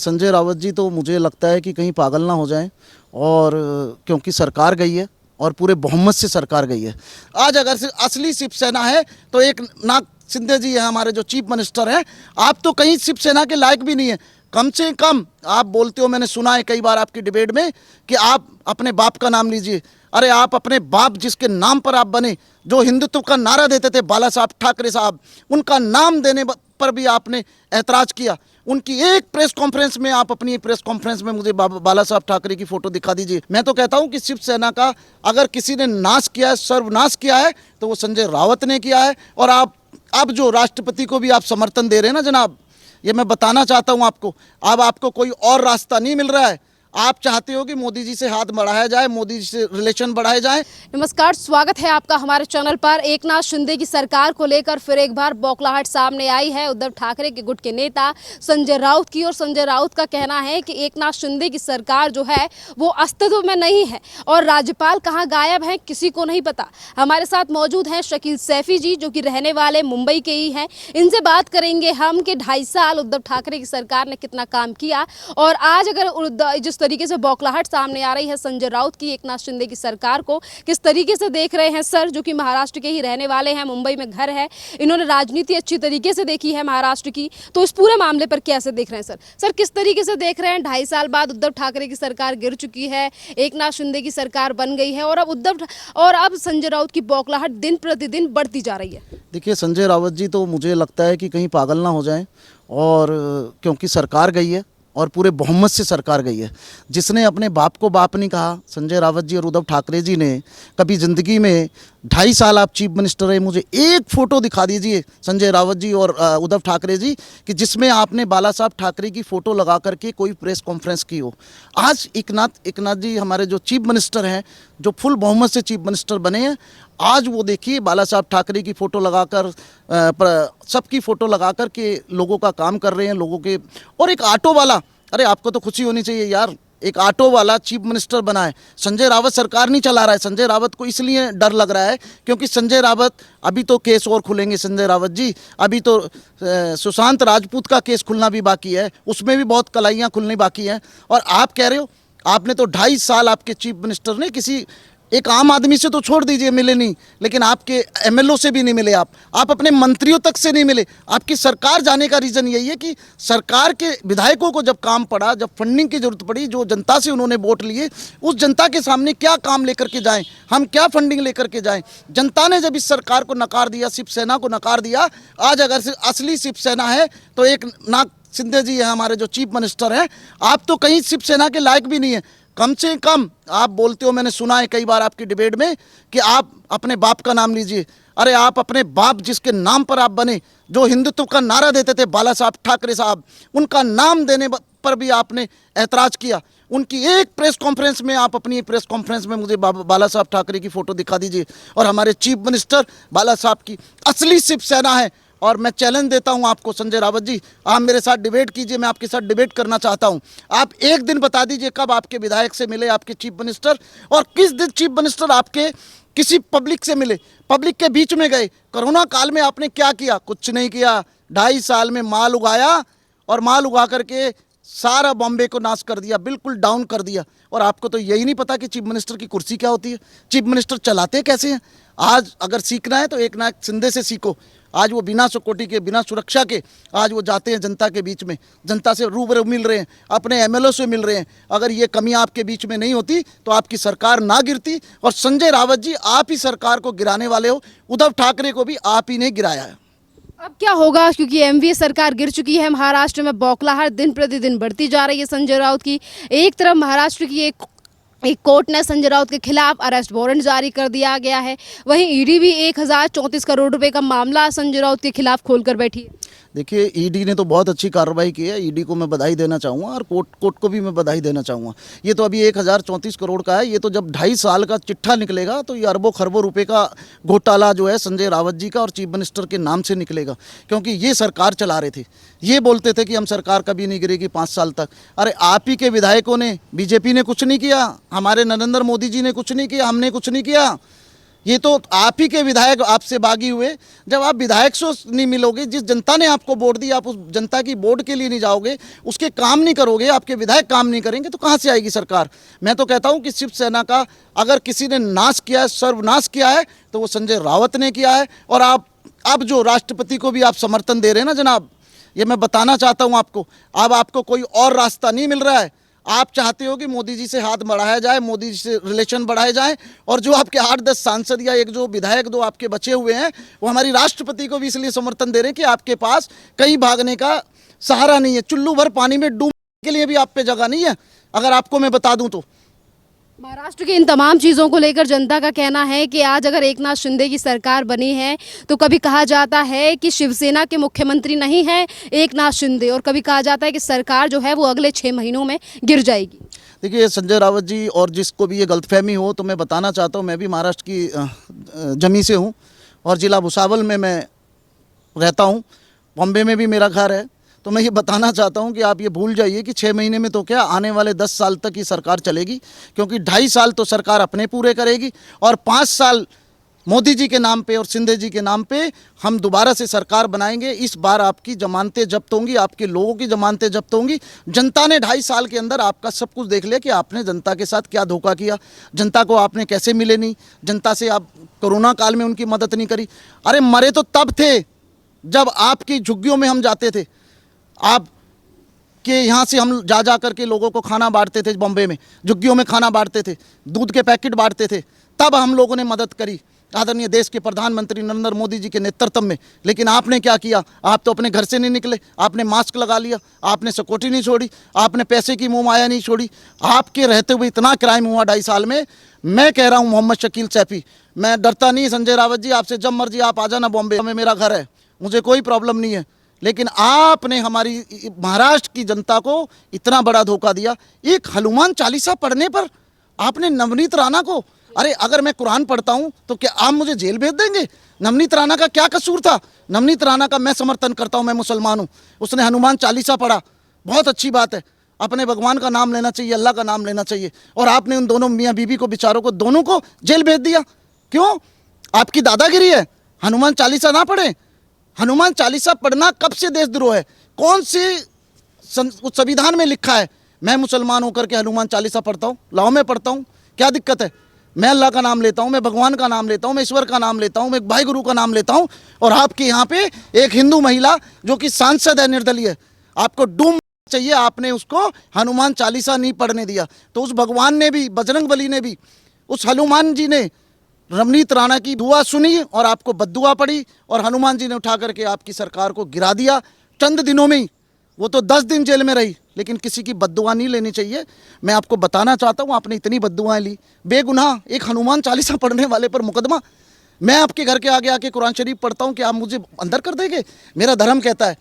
संजय रावत जी तो मुझे लगता है कि कहीं पागल ना हो जाएं और क्योंकि सरकार गई है और पूरे बहुमत से सरकार गई है। आज अगर असली शिवसेना है तो एक नाथ शिंदे जी है हमारे जो चीफ मिनिस्टर हैं। आप तो कहीं शिवसेना के लायक भी नहीं है। कम से कम आप बोलते हो, मैंने सुना है कई बार आपकी डिबेट में कि आप अपने बाप का नाम लीजिए। अरे आप अपने बाप जिसके नाम पर आप बने, जो हिंदुत्व का नारा देते थे बाला साहब ठाकरे साहब, उनका नाम देने पर भी आपने ऐतराज़ किया। उनकी एक प्रेस कॉन्फ्रेंस में, आप अपनी प्रेस कॉन्फ्रेंस में मुझे बाला साहब ठाकरे की फोटो दिखा दीजिए। मैं तो कहता हूं कि शिवसेना का अगर किसी ने नाश किया है, सर्वनाश किया है, तो वो संजय रावत ने किया है। और आप अब जो राष्ट्रपति को भी आप समर्थन दे रहे हैं ना जनाब, ये मैं बताना चाहता हूं आपको, अब आपको कोई और रास्ता नहीं मिल रहा है। आप चाहते हो कि मोदी जी से हाथ बढ़ाया जाए, मोदी जी से रिलेशन बढ़ाए जाए। नमस्कार, स्वागत है आपका हमारे चैनल पर। एकनाथ शिंदे की सरकार को लेकर फिर एक बार बौखलाहट सामने आई है उद्धव ठाकरे के गुट के नेता संजय राउत की। और संजय राउत का कहना है कि एकनाथ शिंदे की सरकार जो है वो अस्तित्व में नहीं है और राज्यपाल कहाँ गायब हैं किसी को नहीं पता। हमारे साथ मौजूद हैं शकील सैफी जी, जो कि रहने वाले मुंबई के ही हैं। इनसे बात करेंगे हम कि 2.5 साल उद्धव ठाकरे की सरकार ने कितना काम किया और आज अगर जिस तरीके से बौखलाहट सामने आ रही है संजय राउत की एकनाथ शिंदे की सरकार को, किस तरीके से देख रहे हैं सर, जो कि महाराष्ट्र के ही रहने वाले हैं, मुंबई में घर है, इन्होंने राजनीति अच्छी तरीके से देखी है महाराष्ट्र की, तो इस पूरे मामले पर कैसे देख रहे हैं सर किस तरीके से देख रहे हैं? 2.5 साल बाद उद्धव ठाकरे की सरकार गिर चुकी है, एकनाथ शिंदे की सरकार बन गई है और अब संजय राउत की बौखलाहट दिन प्रतिदिन बढ़ती जा रही है। देखिए, संजय रावत जी तो मुझे लगता है कि कहीं पागल ना हो जाएं और क्योंकि सरकार गई है और पूरे बहुमत से सरकार गई है। जिसने अपने बाप को बाप नहीं कहा, संजय रावत जी और उद्धव ठाकरे जी ने कभी ज़िंदगी में 2.5 साल आप चीफ मिनिस्टर रहे, मुझे एक फ़ोटो दिखा दीजिए संजय रावत जी और उद्धव ठाकरे जी कि जिसमें आपने बाला साहब ठाकरे की फ़ोटो लगा करके कोई प्रेस कॉन्फ्रेंस की हो। आज एकनाथ जी हमारे जो चीफ मिनिस्टर हैं, जो फुल बहुमत से चीफ मिनिस्टर बने हैं, आज वो देखिए बाला साहब ठाकरे की फ़ोटो लगाकर, सबकी फ़ोटो लगाकर के लोगों का काम कर रहे हैं, लोगों के। और एक ऑटो वाला, अरे आपको तो खुशी होनी चाहिए यार, एक ऑटो वाला चीफ मिनिस्टर बना है। संजय रावत सरकार नहीं चला रहा है। संजय रावत को इसलिए डर लग रहा है क्योंकि संजय रावत, अभी तो केस और खुलेंगे संजय रावत जी, अभी तो सुशांत राजपूत का केस खुलना भी बाकी है, उसमें भी बहुत कलाइयाँ खुलनी बाकी हैं। और आप कह रहे हो, आपने तो 2.5 साल आपके चीफ मिनिस्टर ने किसी एक आम आदमी से तो छोड़ दीजिए, मिले नहीं, लेकिन आपके एमएलओ से भी नहीं मिले, आप अपने मंत्रियों तक से नहीं मिले। आपकी सरकार जाने का रीज़न यही है कि सरकार के विधायकों को जब काम पड़ा, जब फंडिंग की जरूरत पड़ी, जो जनता से उन्होंने वोट लिए, उस जनता के सामने क्या काम लेकर के जाएं, हम क्या फंडिंग लेकर के जाएं। जनता ने जब इस सरकार को नकार दिया, शिवसेना को नकार दिया, आज अगर असली शिवसेना है तो एक नाथ शिंदे जी है हमारे जो चीफ मिनिस्टर हैं। आप तो कहीं शिवसेना के लायक भी नहीं है। कम से कम आप बोलते हो, मैंने सुना है कई बार आपकी डिबेट में कि आप अपने बाप का नाम लीजिए। अरे आप अपने बाप जिसके नाम पर आप बने, जो हिंदुत्व का नारा देते थे बाला साहब ठाकरे साहब, उनका नाम देने पर भी आपने ऐतराज़ किया। उनकी एक प्रेस कॉन्फ्रेंस में, आप अपनी प्रेस कॉन्फ्रेंस में मुझे बाला साहब ठाकरे की फ़ोटो दिखा दीजिए और हमारे चीफ मिनिस्टर बाला साहब की असली शिवसेना है। और मैं चैलेंज देता हूं आपको संजय रावत जी, आप मेरे साथ डिबेट कीजिए, मैं आपके साथ डिबेट करना चाहता हूं। आप एक दिन बता दीजिए कब आपके विधायक से मिले आपके चीफ मिनिस्टर, और किस दिन चीफ मिनिस्टर आपके किसी पब्लिक से मिले, पब्लिक के बीच में गए। कोरोना काल में आपने क्या किया? कुछ नहीं किया। 2.5 साल में माल उगाया और माल उगा करके सारा बॉम्बे को नाश कर दिया, बिल्कुल डाउन कर दिया। और आपको तो यही नहीं पता कि चीफ मिनिस्टर की कुर्सी क्या होती है, चीफ मिनिस्टर चलाते कैसे हैं। आज अगर सीखना है तो एकनाथ शिंदे से सीखो। आज वो बिना सिक्योरिटी के, बिना सुरक्षा के आज वो जाते हैं जनता के बीच में, जनता से रूबरू मिल रहे हैं, अपने एमएलओ से मिल रहे हैं। अगर ये कमियां आपके बीच में नहीं होती तो आपकी सरकार ना गिरती। और संजय रावत जी, आप ही सरकार को गिराने वाले हो, उद्धव ठाकरे को भी आप ही ने गिराया है। अब क्या होगा, क्योंकि एमवीए सरकार गिर चुकी है, महाराष्ट्र में बौखलाहट दिन प्रतिदिन बढ़ती जा रही है संजय राउत की। एक तरफ महाराष्ट्र की एक कोर्ट ने संजय राउत के खिलाफ अरेस्ट वारंट जारी कर दिया गया है, वहीं ईडी भी 1034 करोड़ रुपए का मामला संजय राउत के खिलाफ खोलकर बैठी है। देखिए, ईडी ने तो बहुत अच्छी कार्रवाई की है, ईडी को मैं बधाई देना चाहूँगा और कोर्ट को भी मैं बधाई देना चाहूँगा। ये तो अभी 1034 करोड़ का है, ये तो जब 2.5 साल का चिट्ठा निकलेगा तो ये अरबों खरबों रुपए का घोटाला जो है संजय रावत जी का और चीफ मिनिस्टर के नाम से निकलेगा। क्योंकि ये सरकार चला रहे थे, ये बोलते थे कि हम सरकार कभी नहीं गिरेगी 5 साल तक। अरे आप ही के विधायकों ने, बीजेपी ने कुछ नहीं किया, हमारे नरेंद्र मोदी जी ने कुछ नहीं किया, हमने कुछ नहीं किया। ये तो आप ही के विधायक आपसे बागी हुए। जब आप विधायक से नहीं मिलोगे, जिस जनता ने आपको वोट दी, आप उस जनता की वोट के लिए नहीं जाओगे, उसके काम नहीं करोगे, आपके विधायक काम नहीं करेंगे, तो कहाँ से आएगी सरकार। मैं तो कहता हूँ कि शिवसेना का अगर किसी ने नाश किया है, सर्वनाश किया है, तो वो संजय राउत ने किया है। और आप अब जो राष्ट्रपति को भी आप समर्थन दे रहे हैं ना जनाब, ये मैं बताना चाहता हूँ आपको, अब आपको कोई और रास्ता नहीं मिल रहा है। आप चाहते हो कि मोदी जी से हाथ बढ़ाया जाए, मोदी जी से रिलेशन बढ़ाए जाएं, और जो आपके 8-10 सांसद या एक जो विधायक दो आपके बचे हुए हैं, वो हमारी राष्ट्रपति को भी इसलिए समर्थन दे रहे हैं कि आपके पास कहीं भागने का सहारा नहीं है। चुल्लू भर पानी में डूबने के लिए भी आप पे जगह नहीं है, अगर आपको मैं बता दूं तो। महाराष्ट्र की इन तमाम चीज़ों को लेकर जनता का कहना है कि आज अगर एकनाथ शिंदे की सरकार बनी है तो कभी कहा जाता है कि शिवसेना के मुख्यमंत्री नहीं है एकनाथ शिंदे, और कभी कहा जाता है कि सरकार जो है वो अगले 6 महीनों में गिर जाएगी। देखिए संजय रावत जी, और जिसको भी ये गलतफहमी हो, तो मैं बताना चाहता हूँ, मैं भी महाराष्ट्र की जमी से हूँ और ज़िला भुसावल में मैं रहता हूँ, बॉम्बे में भी मेरा घर है। तो मैं ये बताना चाहता हूँ कि आप ये भूल जाइए कि 6 महीने में तो क्या, आने वाले 10 साल तक ही सरकार चलेगी, क्योंकि 2.5 साल तो सरकार अपने पूरे करेगी और 5 साल मोदी जी के नाम पे और शिंदे जी के नाम पे हम दोबारा से सरकार बनाएंगे। इस बार आपकी जमानतें जब्त होंगी, आपके लोगों की जमानतें जब्त होंगी। जनता ने 2.5 साल के अंदर आपका सब कुछ देख लिया कि आपने जनता के साथ क्या धोखा किया, जनता को आपने कैसे मिले नहीं, जनता से आप कोरोना काल में उनकी मदद नहीं करी। अरे मरे तो तब थे जब आपकी झुग्गियों में हम जाते थे, आप के यहाँ से हम जा करके लोगों को खाना बांटते थे, बॉम्बे में झुग्गियों में खाना बांटते थे, दूध के पैकेट बांटते थे, तब हम लोगों ने मदद करी आदरणीय देश के प्रधानमंत्री नरेंद्र मोदी जी के नेतृत्व में। लेकिन आपने क्या किया, आप तो अपने घर से नहीं निकले, आपने मास्क लगा लिया, आपने सिक्योरिटी नहीं छोड़ी, आपने पैसे की मुँह माया नहीं छोड़ी। आपके रहते हुए इतना क्राइम हुआ 2.5 साल में। मैं कह रहा हूँ मोहम्मद शकील सैफी, मैं डरता नहीं संजय रावत जी, आपसे जब मर्जी आप आ जाना बॉम्बे में, मेरा घर है, मुझे कोई प्रॉब्लम नहीं है। लेकिन आपने हमारी महाराष्ट्र की जनता को इतना बड़ा धोखा दिया। एक हनुमान चालीसा पढ़ने पर आपने नवनीत राणा को, अरे अगर मैं कुरान पढ़ता हूं तो क्या आप मुझे जेल भेज देंगे? नवनीत राणा का क्या कसूर था? नवनीत राणा का मैं समर्थन करता हूं, मैं मुसलमान हूं, उसने हनुमान चालीसा पढ़ा, बहुत अच्छी बात है, अपने भगवान का नाम लेना चाहिए, अल्लाह का नाम लेना चाहिए। और आपने उन दोनों मियाँ बीबी को, बेचारों को, दोनों को जेल भेज दिया। क्यों? आपकी दादागिरी है? हनुमान चालीसा ना पढ़े? हनुमान चालीसा पढ़ना कब से देशद्रोह है? कौन सी संविधान में लिखा है? मैं मुसलमान होकर के हनुमान चालीसा पढ़ता हूँ, लाओ मैं पढ़ता हूँ, क्या दिक्कत है? मैं अल्लाह का नाम लेता हूँ, मैं भगवान का नाम लेता हूँ, मैं ईश्वर का नाम लेता हूँ, मैं भाई गुरु का नाम लेता हूँ। और आपके यहाँ पे एक हिंदू महिला जो कि सांसद है, निर्दलीय, आपको डूम चाहिए, आपने उसको हनुमान चालीसा नहीं पढ़ने दिया। तो उस भगवान ने भी, बजरंग बली ने भी, उस हनुमान जी ने रमनीत राणा की दुआ सुनी और आपको बद्दुआ पड़ी, और हनुमान जी ने उठा करके आपकी सरकार को गिरा दिया चंद दिनों में ही। वो तो 10 दिन जेल में रही, लेकिन किसी की बद्दुआ नहीं लेनी चाहिए। मैं आपको बताना चाहता हूँ, आपने इतनी बद्दुआएं ली, बेगुनाह एक हनुमान चालीसा पढ़ने वाले पर मुकदमा। मैं आपके घर के आगे आके कुरान शरीफ पढ़ता हूँ कि आप मुझे अंदर कर देंगे? मेरा धर्म कहता है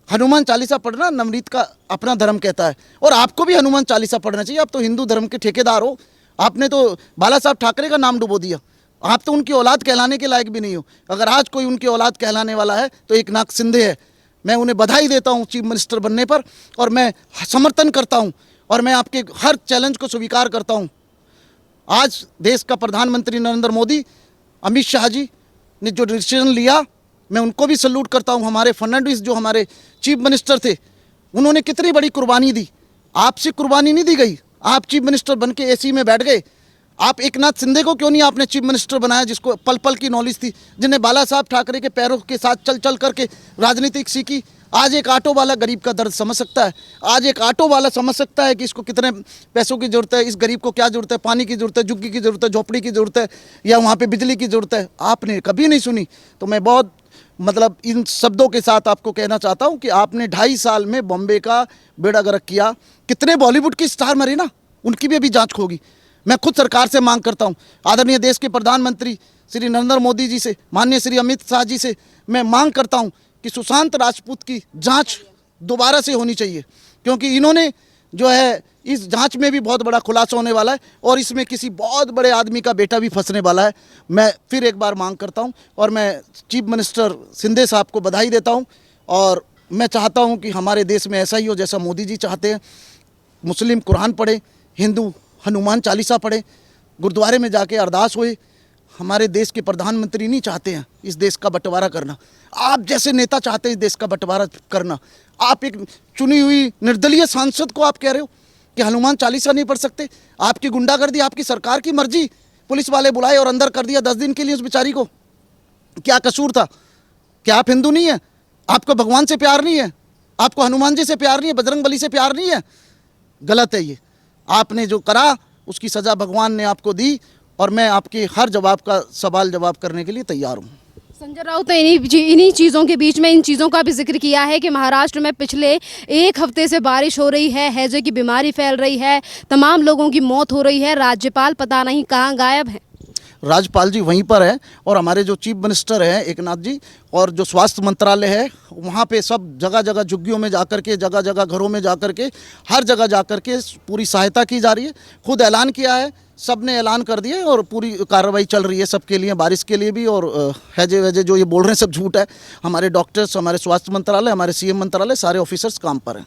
हनुमान चालीसा पढ़ना, नवनीत का अपना धर्म कहता है, और आपको भी हनुमान चालीसा पढ़ना चाहिए। आप तो हिंदू धर्म के ठेकेदार हो, आपने तो बाला साहब ठाकरे का नाम डुबो दिया, आप तो उनकी औलाद कहलाने के लायक भी नहीं हो। अगर आज कोई उनकी औलाद कहलाने वाला है तो एकनाथ शिंदे है। मैं उन्हें बधाई देता हूं चीफ मिनिस्टर बनने पर, और मैं समर्थन करता हूं, और मैं आपके हर चैलेंज को स्वीकार करता हूं। आज देश का प्रधानमंत्री नरेंद्र मोदी, अमित शाह जी ने जो डिसीजन लिया, मैं उनको भी सल्यूट करता हूं। हमारे फर्नांडिस जो हमारे चीफ मिनिस्टर थे, उन्होंने कितनी बड़ी कुर्बानी दी। आपसे कुर्बानी नहीं दी गई, आप चीफ मिनिस्टर बन के एसी में बैठ गए। आप एकनाथ शिंदे को क्यों नहीं आपने चीफ मिनिस्टर बनाया, जिसको पल पल की नॉलेज थी, जिन्हें बाला साहब ठाकरे के पैरों के साथ चल चल करके राजनीतिक सीखी। आज एक ऑटो वाला गरीब का दर्द समझ सकता है, आज एक ऑटो वाला समझ सकता है कि इसको कितने पैसों की ज़रूरत है, इस गरीब को क्या ज़रूरत है, पानी की ज़रूरत है, झुग्गी की ज़रूरत है, झोपड़ी की ज़रूरत है, या वहाँ पे बिजली की ज़रूरत है। आपने कभी नहीं सुनी। तो मैं बहुत मतलब इन शब्दों के साथ आपको कहना चाहता हूँ कि आपने 2.5 साल में बॉम्बे का बेड़ा गर्क किया। कितने बॉलीवुड की स्टार मरे ना, उनकी भी अभी जाँच होगी। मैं खुद सरकार से मांग करता हूं, आदरणीय देश के प्रधानमंत्री श्री नरेंद्र मोदी जी से, माननीय श्री अमित शाह जी से मैं मांग करता हूं कि सुशांत राजपूत की जांच दोबारा से होनी चाहिए, क्योंकि इन्होंने जो है इस जांच में भी बहुत बड़ा खुलासा होने वाला है, और इसमें किसी बहुत बड़े आदमी का बेटा भी फंसने वाला है। मैं फिर एक बार मांग करता हूं, और मैं चीफ मिनिस्टर शिंदे साहब को बधाई देता हूं, और मैं चाहता हूं कि हमारे देश में ऐसा ही हो जैसा मोदी जी चाहते हैं। मुस्लिम कुरान पढ़े, हिंदू हनुमान चालीसा पढ़े, गुरुद्वारे में जाके अरदास हुए, हमारे देश के प्रधानमंत्री नहीं चाहते हैं इस देश का बंटवारा करना। आप जैसे नेता चाहते हैं इस देश का बंटवारा करना। आप एक चुनी हुई निर्दलीय सांसद को आप कह रहे हो कि हनुमान चालीसा नहीं पढ़ सकते। आपकी गुंडागर्दी, आपकी सरकार की मर्जी, पुलिस वाले बुलाए और अंदर कर दिया 10 दिन के लिए उस बेचारी को। क्या कसूर था? क्या आप हिंदू नहीं है? आपको भगवान से प्यार नहीं है? आपको हनुमान जी से प्यार नहीं है? बजरंग बली से प्यार नहीं है? गलत है ये। आपने जो करा उसकी सज़ा भगवान ने आपको दी और मैं आपके हर जवाब का सवाल जवाब करने के लिए तैयार हूँ। संजय राउत ने इन्हीं चीज़ों के बीच में इन चीज़ों का भी जिक्र किया है कि महाराष्ट्र में पिछले एक हफ्ते से बारिश हो रही है, हैजे की बीमारी फैल रही है, तमाम लोगों की मौत हो रही है, राज्यपाल पता नहीं कहाँ गायब हैं। राज्यपाल जी वहीं पर है और हमारे जो चीफ मिनिस्टर हैं एकनाथ जी और जो स्वास्थ्य मंत्रालय है वहाँ पे सब जगह जगह झुग्गियों में जाकर के, जगह जगह घरों में जाकर के, हर जगह जाकर के पूरी सहायता की जा रही है। खुद ऐलान किया है, सब ने ऐलान कर दिया और पूरी कार्रवाई चल रही है सबके लिए, बारिश के लिए भी। और हैजे वैजे जो ये बोल रहे हैं सब झूठ है। हमारे डॉक्टर्स, हमारे स्वास्थ्य मंत्रालय, हमारे सीएम मंत्रालय, सारे ऑफिसर्स काम पर हैं।